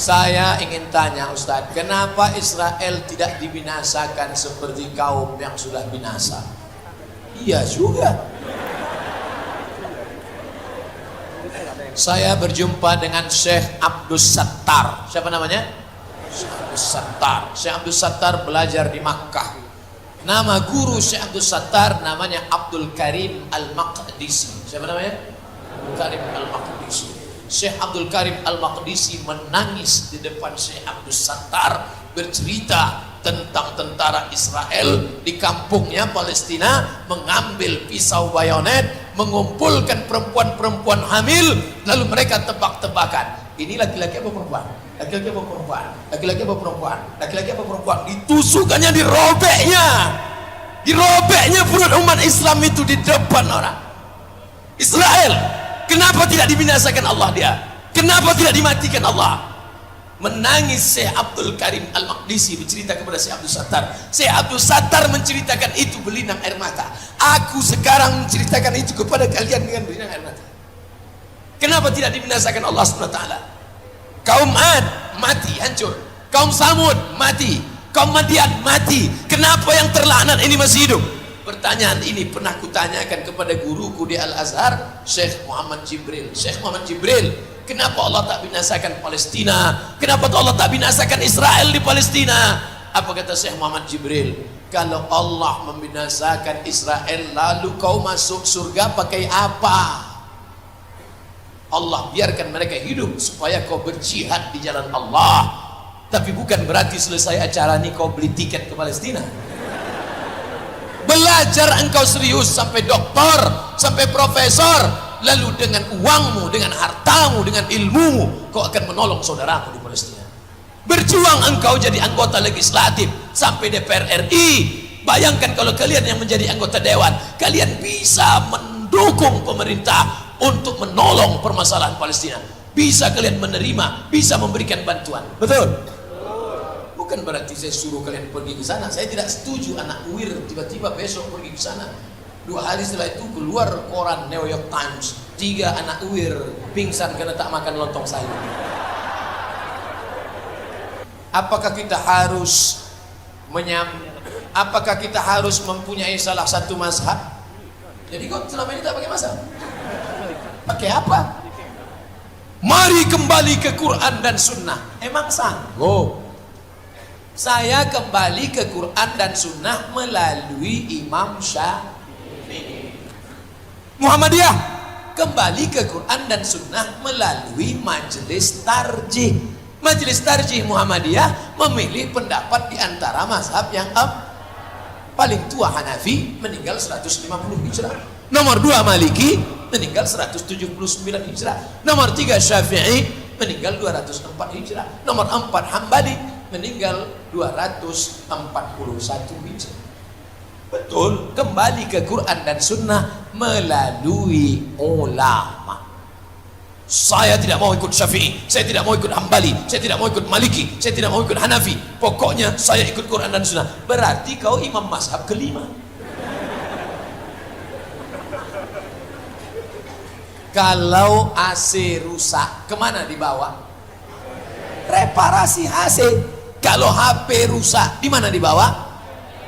Saya ingin tanya Ustadz, kenapa Israel tidak dibinasakan seperti kaum yang sudah binasa? Iya juga. Saya berjumpa dengan Syekh Abdus Sattar. Siapa namanya? Syekh Abdus Sattar. Syekh Abdus Sattar belajar di Makkah. Nama guru Syekh Abdus Sattar namanya Abdul Karim Al-Maqdisi. Siapa namanya? Abdul Karim Al-Maqdisi. Syekh Abdul Karim Al-Maqdisi menangis di depan Syekh Abdus Sattar, bercerita tentang tentara Israel di kampungnya Palestina mengambil pisau bayonet, mengumpulkan perempuan-perempuan hamil, lalu mereka tebak-tebakan, ini laki-laki apa perempuan? Laki-laki apa perempuan? Laki-laki apa perempuan? Laki-laki apa perempuan? Ditusukannya, dirobeknya perut umat Islam itu di depan orang Israel. Kenapa tidak dibinasakan Allah dia? Kenapa tidak dimatikan Allah? Menangis Syekh Abdul Karim Al-Maqdisi bercerita kepada Syekh Abdul Sattar. Syekh Abdul Sattar menceritakan itu berlinang air mata. Aku sekarang menceritakan itu kepada kalian dengan berlinang air mata. Kenapa tidak dibinasakan Allah SWT? Kaum Ad mati, hancur. Kaum Samud mati. Kaum Madian mati. Kenapa yang terlaknat ini masih hidup? Pertanyaan ini pernah kutanyakan kepada guruku di Al-Azhar, Syekh Muhammad Jibril. Syekh Muhammad Jibril, kenapa Allah tak binasakan Palestina? Kenapa Allah tak binasakan Israel di Palestina? Apa kata Syekh Muhammad Jibril? Kalau Allah membinasakan Israel, lalu kau masuk surga pakai apa? Allah biarkan mereka hidup supaya kau berjihad di jalan Allah. Tapi bukan berarti selesai acara ini kau beli tiket ke Palestina. Belajar engkau serius sampai doktor, sampai profesor, lalu dengan uangmu, dengan hartamu, dengan ilmumu, kau akan menolong saudaramu di Palestina. Berjuang engkau jadi anggota legislatif sampai DPR RI. Bayangkan kalau kalian yang menjadi anggota dewan, kalian bisa mendukung pemerintah untuk menolong permasalahan Palestina. Bisa kalian menerima, bisa memberikan bantuan. Betul? Bukan berarti saya suruh kalian pergi ke sana. Saya tidak setuju anak UIR tiba-tiba besok pergi ke sana. 2 hari setelah itu keluar koran New York Times, 3 anak UIR pingsan karena tak makan lontong sayur. Apakah kita harus apakah kita harus mempunyai salah satu mazhab? Jadi kau selama ini tak pakai mazhab? Pakai apa? Mari kembali ke Quran dan Sunnah. Emang sanggup? Saya kembali ke Quran dan Sunnah melalui Imam Syafi'i. Muhammadiyah kembali ke Quran dan Sunnah melalui Majelis Tarjih. Majelis Tarjih Muhammadiyah memilih pendapat di antara mazhab yang paling tua Hanafi meninggal 150 Hijrah. Nomor 2 Maliki meninggal 179 Hijrah. Nomor 3 Syafi'i meninggal 204 Hijrah. Nomor 4 Hambali meninggal 241 Hijrah. Betul, kembali ke Quran dan Sunnah melalui ulama. Saya tidak mau ikut Syafi'i, saya tidak mau ikut Hambali, saya tidak mau ikut Maliki, saya tidak mau ikut Hanafi. Pokoknya saya ikut Quran dan Sunnah. Berarti kau imam mazhab kelima. Kalau AC rusak, kemana dibawa? Reparasi AC. Kalau HP rusak, di mana dibawa?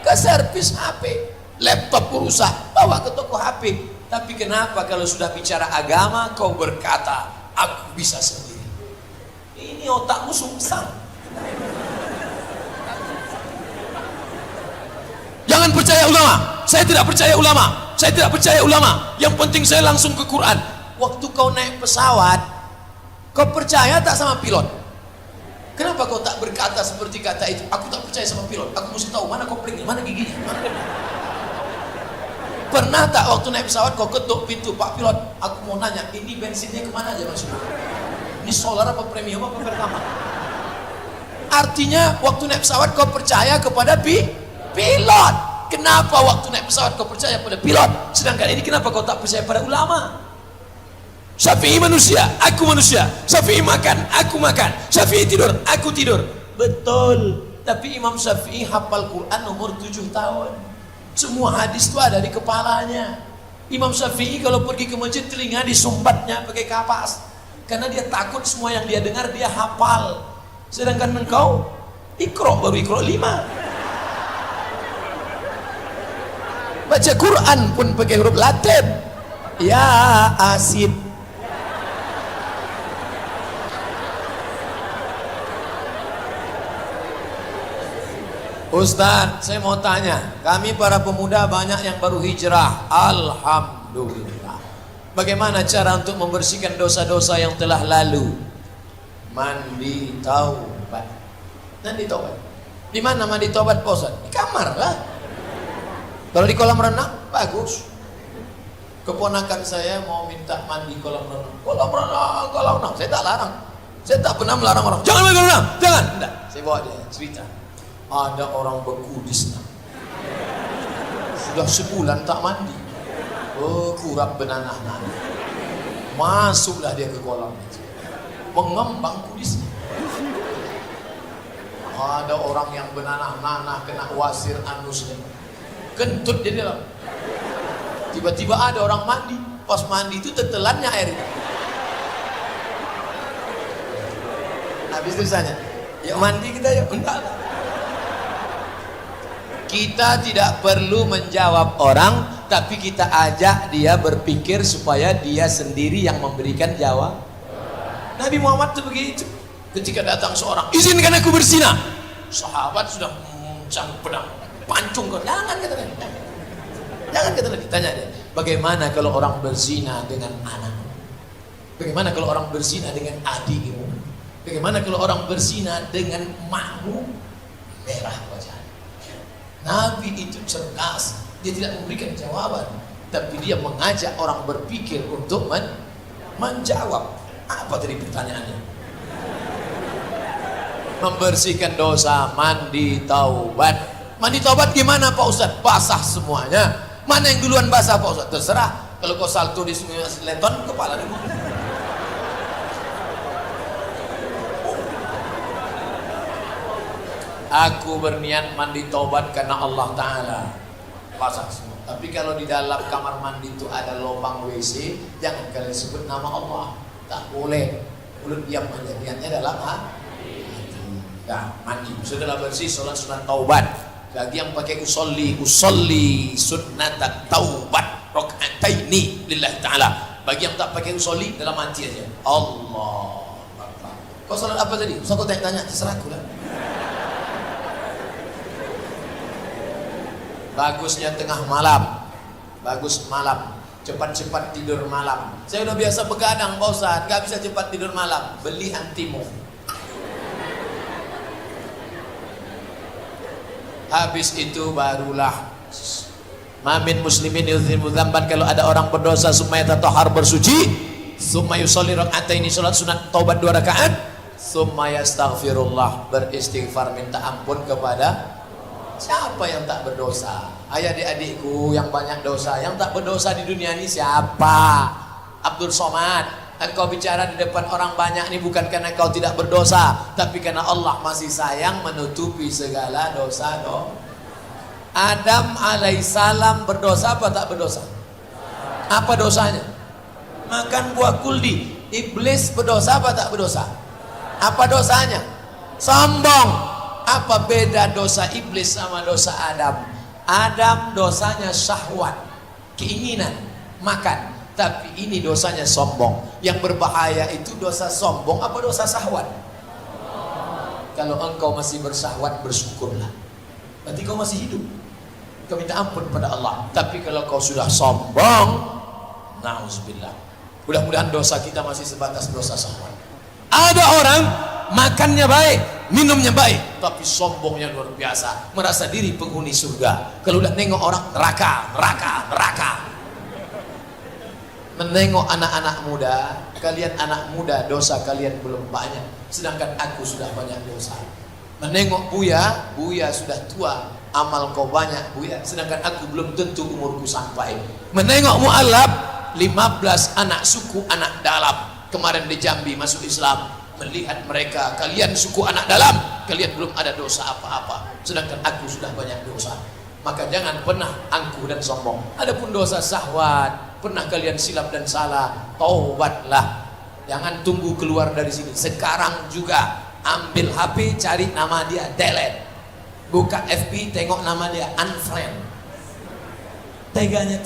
Ke servis HP. Laptop rusak, bawa ke toko HP. Tapi kenapa kalau sudah bicara agama, kau berkata, aku bisa sendiri? Ini otakmu sungsang. Jangan percaya ulama. Saya tidak percaya ulama. Saya tidak percaya ulama. Yang penting saya langsung ke Quran. Waktu kau naik pesawat, kau percaya tak sama pilot? Kenapa kau tak berkata seperti kata itu? Aku tak percaya sama pilot. Aku mesti tahu mana koplingnya, mana giginya, mana. Pernah tak waktu naik pesawat kau ketuk pintu, Pak Pilot, aku mau nanya, ini bensinnya kemana aja maksudnya? Ini solar apa premium apa pertama? Artinya waktu naik pesawat kau percaya kepada pilot. Kenapa waktu naik pesawat kau percaya pada pilot? Sedangkan ini kenapa kau tak percaya pada ulama? Syafi'i manusia, aku manusia. Syafi'i makan, aku makan. Syafi'i tidur, aku tidur. Betul. Tapi Imam Syafi'i hafal Quran umur 7 tahun. Semua hadis itu ada di kepalanya. Imam Syafi'i kalau pergi ke masjid telinga disumbatnya pakai kapas. Karena dia takut semua yang dia dengar dia hafal. Sedangkan engkau Iqra baru Iqra 5. Baca Quran pun pakai huruf Latin. Ya Asin. Ustaz, saya mau tanya, kami para pemuda banyak yang baru hijrah. Alhamdulillah. Bagaimana cara untuk membersihkan dosa-dosa yang telah lalu? Mandi taubat. Mandi taubat. Di mana mandi taubat, Pak Ustaz? Di kamar lah. Kalau di kolam renang, bagus. Keponakan saya mau minta mandi kolam renang. Kolam renang. Saya tak larang. Saya tak pernah melarang orang. Jangan mandi kolam renang, jangan. Enggak. Saya bawa dia cerita. Ada orang beku di sana. Sudah sebulan tak mandi. Kurap benanah-nanah. Masuklah dia ke kolam itu. Mengembang kudis. Ada orang yang benanah-nanah kena wasir anusnya. Kentut dia dalam. Tiba-tiba ada orang mandi. Pas mandi itu tetelannya air itu. Habis itu tanya, yuk mandi kita yuk. Enggak. Kita tidak perlu menjawab orang, tapi kita ajak dia berpikir supaya dia sendiri yang memberikan jawab. Nabi Muhammad itu begitu. Ketika datang seorang, izinkan aku berzina. Sahabat sudah mencang pedang, pancung kau. Jangan kata dia. Jangan kata dia. Tanya dia, bagaimana kalau orang berzina dengan anak? Bagaimana kalau orang berzina dengan adikmu? Bagaimana kalau orang berzina dengan emakmu? Merah wajahnya. Nabi itu cerdas. Dia tidak memberikan jawaban, tapi dia mengajak orang berpikir untuk menjawab. Apa tadi pertanyaannya? Membersihkan dosa, mandi taubat. Mandi taubat gimana Pak Ustaz? Basah semuanya. Mana yang duluan basah Pak Ustaz? Terserah. Kalau kau salto di sungai Leton, kepala dulu. Aku berniat mandi taubat karena Allah Ta'ala. Basah semua. Tapi kalau di dalam kamar mandi itu ada lubang WC, jangan kalian sebut nama Allah. Tak boleh. Mulut diam aja. Niatnya dalam nah, mandi. Setelah bersih, sholat sunat taubat. Lagi yang pakai usolli sunnat taubat rakaataini lillahi ta'ala. Bagi yang tak pakai usolli, dalam hati aja. Allah Akbar. Kau sholat apa tadi? Usah kau tanya-tanya, terserah aku lah. Bagusnya tengah malam. Bagus malam. Cepat-cepat tidur malam. Saya udah biasa begadang Pak Ustaz, gak bisa cepat tidur malam. Beli antimu. Habis itu barulah mamin muslimin yudhimu dzamban, kalau ada orang berdosa summa yatatahhar bersuci, summa yusolli raka'ataini salat sunat taubat 2 rakaat, summa yastaghfirullah beristighfar minta ampun kepada siapa yang tak berdosa. Adik-adikku yang banyak dosa, yang tak berdosa di dunia ini siapa? Abdul Somad. Engkau bicara di depan orang banyak ini bukan karena kau tidak berdosa, tapi karena Allah masih sayang menutupi segala dosa. Adam alaihissalam berdosa apa tak berdosa? Apa dosanya? Makan buah kuldi. Iblis berdosa apa tak berdosa? Apa dosanya? Sombong. Apa beda dosa iblis sama dosa Adam? Adam dosanya syahwat, keinginan makan. Tapi ini dosanya sombong. Yang berbahaya itu dosa sombong apa dosa syahwat? Kalau engkau masih bersahwat, bersyukurlah. Berarti kau masih hidup. Kau minta ampun pada Allah. Tapi kalau kau sudah sombong, na'udzubillah. Mudah-mudahan dosa kita masih sebatas dosa syahwat. Ada orang makannya baik, minumnya baik, tapi sombongnya luar biasa. Merasa diri penghuni surga. Kalau udah nengok orang, neraka. Menengok anak-anak muda, kalian anak muda dosa kalian belum banyak, sedangkan aku sudah banyak dosa. Menengok Buya sudah tua, amal kau banyak Buya, sedangkan aku belum tentu umurku sampai. Menengok Mu'alab, 15 anak suku anak dalam kemarin di Jambi masuk Islam, melihat mereka, kalian suku anak dalam, kalian belum ada dosa apa-apa, sedangkan aku sudah banyak dosa. Maka jangan pernah angkuh dan sombong. Adapun dosa syahwat, pernah kalian silap dan salah, taubatlah. Jangan tunggu keluar dari sini. Sekarang juga Ambil HP, cari nama dia, delete. Buka FB, tengok nama dia, unfriend. Teganya.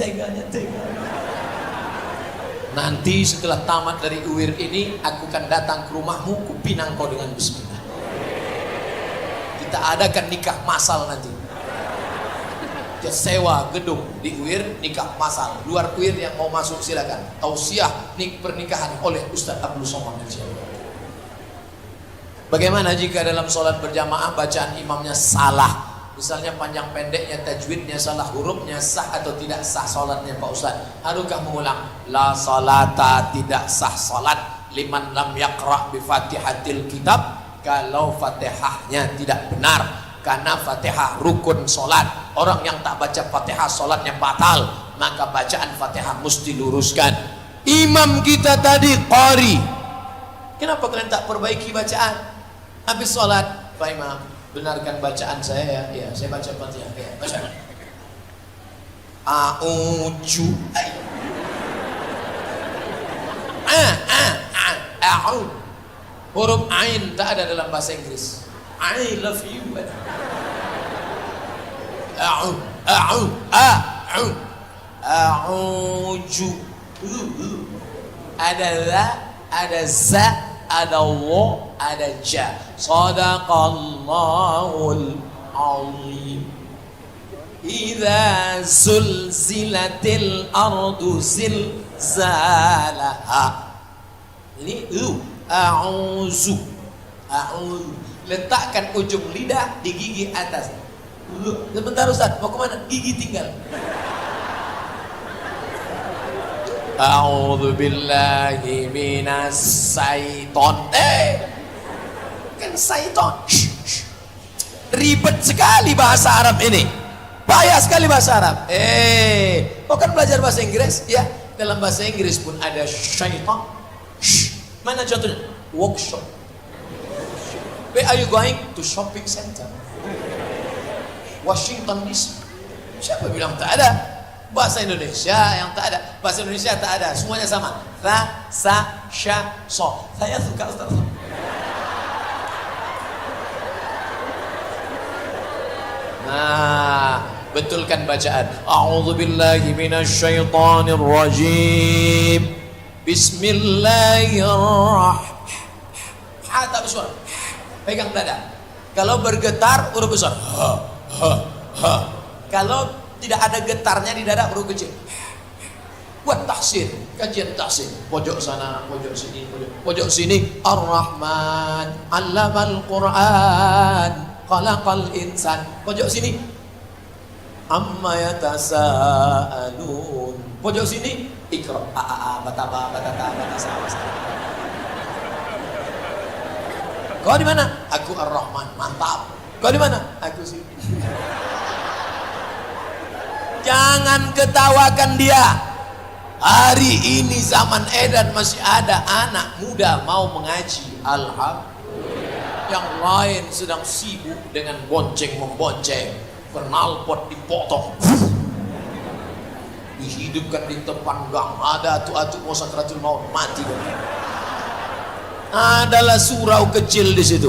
Nanti setelah tamat dari UIR ini, aku akan datang ke rumahmu, kupinang kau dengan bismillah. Kita adakan nikah massal nanti. Kita sewa gedung di UIR, nikah massal. Luar UIR yang mau masuk silakan. Tausiah pernikahan oleh Ustaz Abdul Somad. Bagaimana jika dalam sholat berjamaah bacaan imamnya salah? Misalnya panjang pendeknya, tajwidnya salah, hurufnya sah atau tidak sah sholatnya Pak Ustaz? Harukah mengulang? La salata, tidak sah sholat liman lam yaqra' bi fatihatil kitab, kalau fatihahnya tidak benar. Karena fatihah rukun sholat. Orang yang tak baca fatihah sholatnya batal. Maka bacaan fatihah mesti luruskan. Imam kita tadi qari, kenapa kalian tak perbaiki bacaan? Habis sholat, Pak Imam, benarkan bacaan saya ya. Ya, saya baca Fatihah. Ya, baca. A'udzu. A'ud. Huruf ain tak ada dalam bahasa Inggris. I love you. A'ud. A'udzu. Ada la, ada za, ada wa, ada ja. Sadaqallahul azim. Idza zulzilatil ardu zilzalaha. Ini a'udzu. Letakkan ujung lidah di gigi atas. Sebentar Ustaz, mau kemana? Gigi tinggal. A'udzu billahi minas syaiton. Kan syaiton. Ribet sekali bahasa Arab ini. Bahaya sekali bahasa Arab. Kau kan belajar bahasa Inggris? Ya, dalam bahasa Inggris pun ada syaiton. Mana contohnya? Workshop. Where are you going? To shopping center. Washington DC. Siapa bilang tak ada? Bahasa Indonesia yang tak ada. Bahasa Indonesia tak ada. Semuanya sama. Ra, sa, sya, so. Saya suka Ustaz. Nah, betulkan bacaan. A'udzu billahi minasy syaithanir rajim. Bismillahirrahmanirrahim. Tak bersuara. Pegang dada. Kalau bergetar huruf besar. Kalau tidak ada getarnya di dada, huruf kecil. Buat tahsin, kajian tahsin. Pojok sana, pojok sini, pojok sini. Ar-Rahman, 'allamal Qur'an, khalaqal insan. Pojok sini. Amma yatasaalun. Pojok sini. Iqra, bataba, batata, batasa. Kau di mana? Aku Ar-Rahman, mantap. Kau di mana? Aku sini. Jangan ketawakan dia. Hari ini zaman edan masih ada anak muda mau mengaji. Alhamdulillah. Yang lain sedang sibuk dengan bonceng-membonceng. Knalpot dipotong. Dihidupkan di depan gang. Ada atu-atu mau sakratul maut, mati. Adalah surau kecil di situ.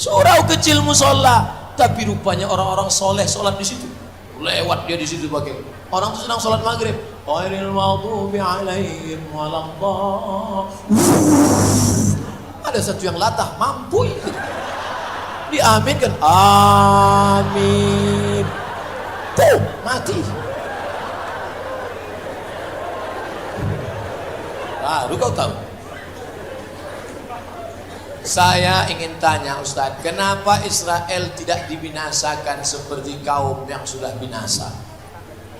Surau kecil musola. Tapi rupanya orang-orang soleh sholat di situ. Lewat dia di situ pakai. Orang itu sedang sholat maghrib. Ghairil maghdubi alaihim waladdallin. Ada satu yang latah, mampu itu. Diaminkan. Amin. Tuh, mati. Baru kau tahu. Saya ingin tanya Ustaz, kenapa Israel tidak dibinasakan seperti kaum yang sudah binasa?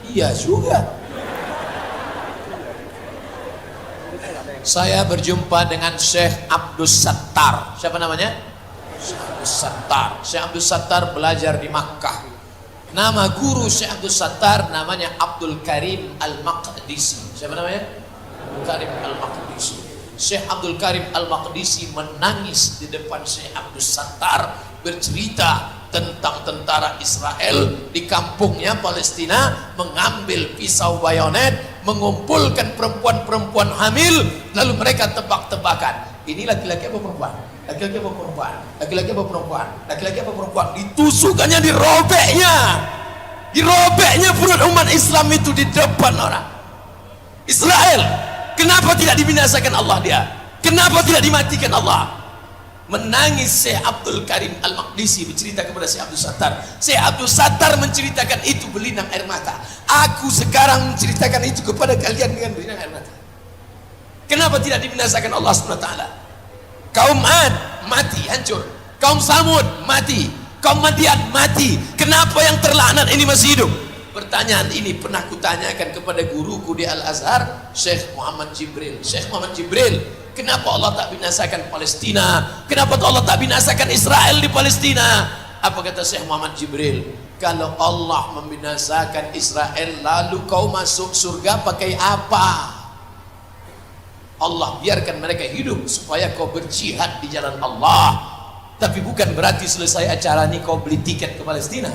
Iya juga. Saya berjumpa dengan Syekh Abdul Sattar. Siapa namanya? Syekh Abdul Sattar. Syekh Abdul Sattar belajar di Makkah. Nama guru Syekh Abdul Sattar namanya Abdul Karim Al-Maqdisi. Siapa namanya? Abdul Karim Al-Maqdisi. Syekh Abdul Karim Al-Maqdisi menangis di depan Syekh Abdul Sattar, bercerita tentang tentara Israel di kampungnya Palestina mengambil pisau bayonet, mengumpulkan perempuan-perempuan hamil, lalu mereka tebak-tebakan Ini laki-laki apa perempuan? Laki-laki apa perempuan? Laki-laki apa perempuan? Laki-laki apa perempuan? Ditusukannya, dirobeknya perut umat Islam itu di depan orang. Israel, kenapa tidak dibinasakan Allah dia? Kenapa tidak dimatikan Allah? Menangis Syekh Abdul Karim Al-Maqdisi bercerita kepada Syekh Abdul Sattar. Syekh Abdul Sattar menceritakan itu berlinang air mata. Aku sekarang menceritakan itu kepada kalian dengan berlinang air mata. Kenapa tidak dibinasakan Allah SWT? Kaum Ad mati, hancur. Kaum Samud mati. Kaum Madian mati. Kenapa yang terlaknat ini masih hidup? Pertanyaan ini pernah kutanyakan kepada guruku di Al-Azhar, Syekh Muhammad Jibril. Syekh Muhammad Jibril, kenapa Allah tak binasakan Palestina? Kenapa Allah tak binasakan Israel di Palestina? Apa kata Syekh Muhammad Jibril? Kalau Allah membinasakan Israel, lalu kau masuk surga pakai apa? Allah biarkan mereka hidup supaya kau berjihad di jalan Allah. Tapi bukan berarti selesai acara ini kau beli tiket ke Palestina.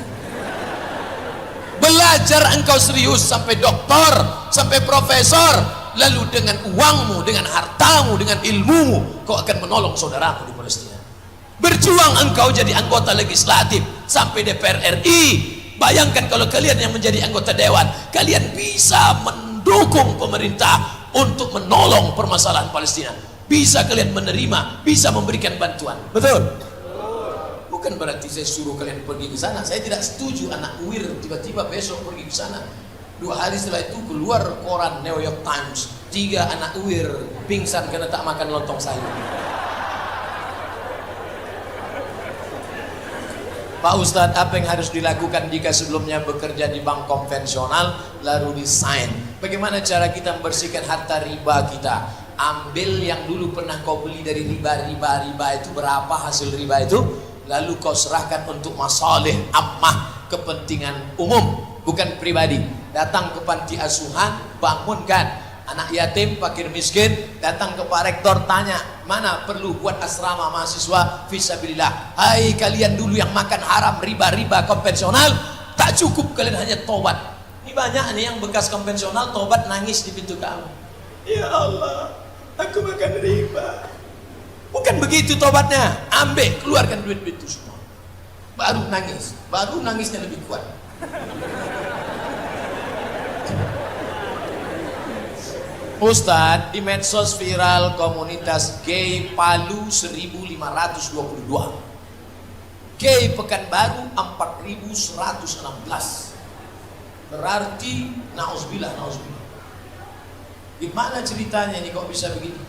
Belajar engkau serius sampai doktor, sampai profesor, lalu dengan uangmu, dengan hartamu, dengan ilmumu, kau akan menolong saudaramu di Palestina. Berjuang engkau jadi anggota legislatif sampai DPR RI. Bayangkan kalau kalian yang menjadi anggota dewan, kalian bisa mendukung pemerintah untuk menolong permasalahan Palestina. Bisa kalian menerima, bisa memberikan bantuan. Betul? Bukan berarti saya suruh kalian pergi ke sana. Saya tidak setuju anak UIR tiba-tiba besok pergi ke sana. 2 hari setelah itu keluar koran New York Times, 3 anak UIR pingsan karena tak makan lontong sayur. Pak Ustadz, apa yang harus dilakukan jika sebelumnya bekerja di bank konvensional lalu resign? Bagaimana cara kita membersihkan harta riba kita? Ambil yang dulu pernah kau beli dari riba itu, berapa hasil riba itu, lalu kau serahkan untuk masalih ammah, kepentingan umum, bukan pribadi. Datang ke panti asuhan, bangunkan anak yatim, fakir miskin, datang ke Pak Rektor, tanya mana perlu buat asrama mahasiswa fisabilillah. Hai kalian dulu yang makan haram riba konvensional, tak cukup kalian hanya tobat. Ini banyak nih yang bekas konvensional tobat nangis di pintu kamu. Ya Allah, aku makan riba. Bukan begitu tobatnya. Ambil, keluarkan duit itu semua. Baru nangis. Baru nangisnya lebih kuat. Ustadz, di medsos viral komunitas gay Palu 1522. Gay Pekanbaru 4116. Berarti na'udzubillah. Gimana ceritanya ini kok bisa begini?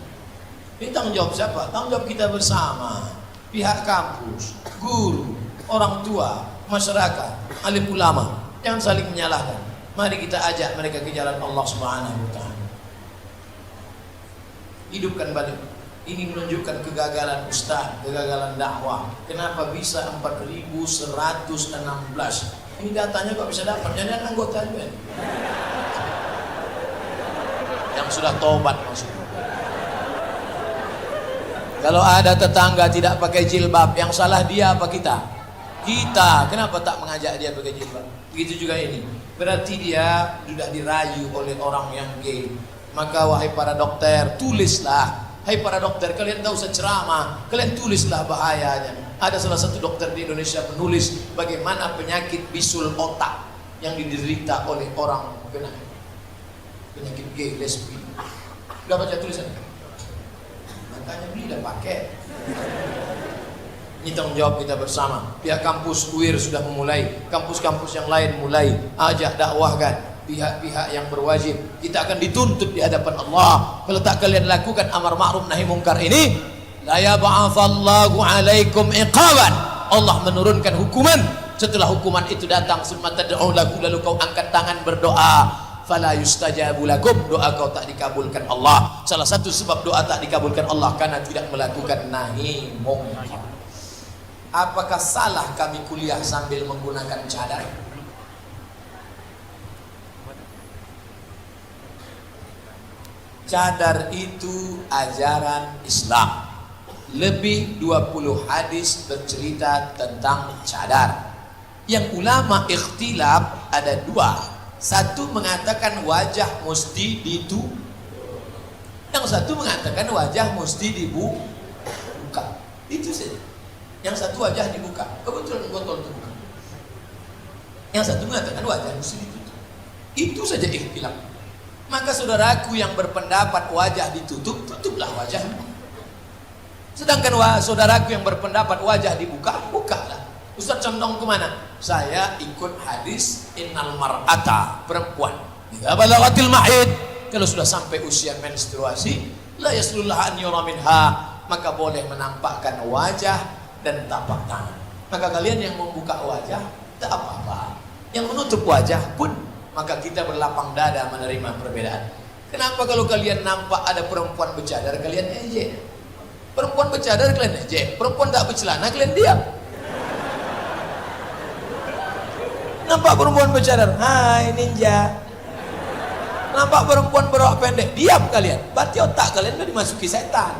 Ini tanggung jawab siapa? Tanggung jawab kita bersama. Pihak kampus, guru, orang tua, masyarakat, alim ulama. Jangan saling menyalahkan. Mari kita ajak mereka ke jalan Allah Subhanahu wa taala. Hidupkan balik. Ini menunjukkan kegagalan ustaz, kegagalan dakwah. Kenapa bisa 4116? Ini datanya kok bisa dapat? Jangan anggota juga. Yang sudah taubat maksudnya. Kalau ada tetangga tidak pakai jilbab, yang salah dia apa kita? Kita. Kenapa tak mengajak dia pakai jilbab? Begitu juga ini. Berarti dia sudah dirayu oleh orang yang gay. Maka wahai para dokter, tulislah. Hai para dokter, kalian tak usah ceramah, kalian tulislah bahayanya. Ada salah satu dokter di Indonesia menulis bagaimana penyakit bisul otak yang diderita oleh orang kena penyakit gay, lesbi. Udah baca tulisannya? Makanya belilah paket. Ini tanggung jawab kita bersama. Pihak kampus UIR sudah memulai, kampus-kampus yang lain mulai. Ajak dakwahkan pihak-pihak yang berwajib. Kita akan dituntut di hadapan Allah. Kalau tak kalian lakukan amar ma'ruf nahi mungkar ini, la yab'atsallahu 'alaikum iqaban. Allah menurunkan hukuman. Setelah hukuman itu datang, summa tad'u lahu, lalu kau angkat tangan berdoa. Fala yustajabu lakum, doa kau tak dikabulkan Allah. Salah satu sebab doa tak dikabulkan Allah karena tidak melakukan nahi mungkar. Apakah salah kami kuliah sambil menggunakan cadar? Cadar itu ajaran Islam. Lebih 20 hadis bercerita tentang cadar. Yang ulama ikhtilaf ada 2. Satu mengatakan wajah mesti ditutup. Yang satu mengatakan wajah mesti dibuka. Itu saja. Yang satu wajah dibuka. Kebetulan botol terbuka. Yang satu mengatakan wajah mesti ditutup. Itu saja ikhtilaf. Maka saudaraku yang berpendapat wajah ditutup, tutuplah wajahmu. Sedangkan saudaraku yang berpendapat wajah dibuka, bukalah. Ustaz condong kemana? Saya ikut hadis innal mar'ata, perempuan idza balagatil mahid, kalau sudah sampai usia menstruasi, la yaslullah an yura minha, maka boleh menampakkan wajah dan tapak tangan. Maka kalian yang membuka wajah tak apa-apa, yang menutup wajah pun maka kita berlapang dada menerima perbedaan. Kenapa kalau kalian nampak ada perempuan bercadar kalian ejek? Perempuan bercadar kalian ejek, perempuan tak bercelana kalian diam. Nampak perempuan bercadar, hai ninja. Nampak perempuan berok pendek, diam kalian. Berarti otak kalian sudah dimasuki setan.